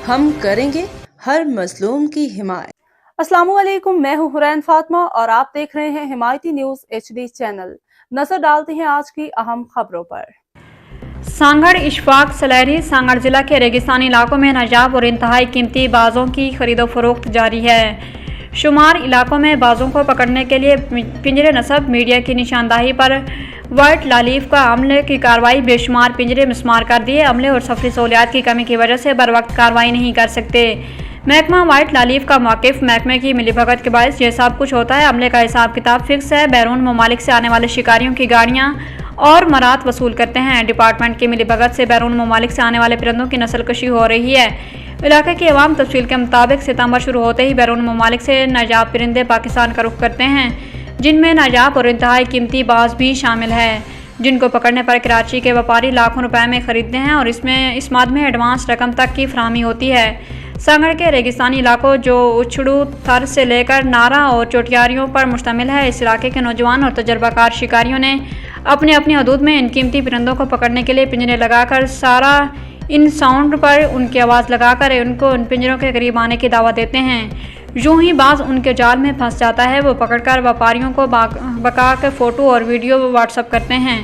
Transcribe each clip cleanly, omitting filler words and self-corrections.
ہم کریں گے ہر مظلوم کی حمایت۔ السلام علیکم، میں ہوں حرین فاطمہ اور آپ دیکھ رہے ہیں حمایتی نیوز HD چینل۔ نظر ڈالتے ہیں آج کی اہم خبروں پر۔ سانگھڑ اشفاق سلیری سانگھڑ ضلع کے ریگستانی علاقوں میں نایاب اور انتہائی قیمتی بازوں کی خرید و فروخت جاری ہے۔ شمار علاقوں میں بازوں کو پکڑنے کے لیے پنجرے نصب، میڈیا کی نشاندہی پر وائٹ لالیف کا عملے کی کارروائی، بے شمار پنجرے مسمار کر دیے۔ عملے اور سفری سہولیات کی کمی کی وجہ سے بروقت کارروائی نہیں کر سکتے۔ محکمہ وائٹ لالیف کا موقف، محکمے کی ملی بھگت کے باعث یہ سب کچھ ہوتا ہے۔ عملے کا حساب کتاب فکس ہے۔ بیرون ممالک سے آنے والے شکاریوں کی گاڑیاں اور مرات وصول کرتے ہیں۔ ڈپارٹمنٹ کی ملی بھگت سے بیرون ممالک سے آنے والے پرندوں کی نسل کشی ہو رہی ہے۔ علاقے کی عوام تفصیل کے مطابق ستمبر شروع ہوتے ہی بیرون ممالک سے نایاب پرندے پاکستان کا رخ کرتے ہیں، جن میں نایاب اور انتہائی قیمتی باز بھی شامل ہے، جن کو پکڑنے پر کراچی کے وپاری لاکھوں روپے میں خریدتے ہیں اور اس مد میں ایڈوانس رقم تک کی فراہمی ہوتی ہے۔ سانگھڑ کے ریگستانی علاقوں جو اچھڑو تھر سے لے کر نارا اور چوٹیاریوں پر مشتمل ہے، اس علاقے کے نوجوان اور تجربہ کار شکاریوں نے اپنی حدود میں ان قیمتی پرندوں کو پکڑنے کے لیے پنجرے لگا کر سارا ان ساؤنڈ پر ان کی آواز لگا کر ان کو ان پنجروں کے قریب آنے کی دعوت دیتے ہیں۔ یوں ہی باز ان کے جال میں پھنس جاتا ہے۔ وہ پکڑ کر وپاریوں کو بقا کے فوٹو اور ویڈیو واٹس ایپ کرتے ہیں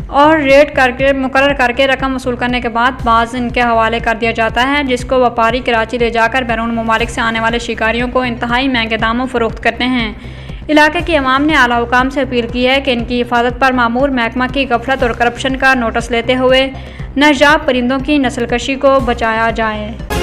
اور ریٹ مقرر کر کے رقم وصول کرنے کے بعد باز ان کے حوالے کر دیا جاتا ہے، جس کو وپاری کراچی لے جا کر بیرون ممالک سے آنے والے شکاریوں کو انتہائی مہنگے داموں فروخت کرتے ہیں۔ علاقے کی عوام نے اعلیٰ حکام سے اپیل کی ہے کہ ان کی حفاظت پر مامور محکمہ کی غفلت اور کرپشن کا نوٹس لیتے ہوئے نایاب پرندوں کی نسل کشی کو بچایا جائے۔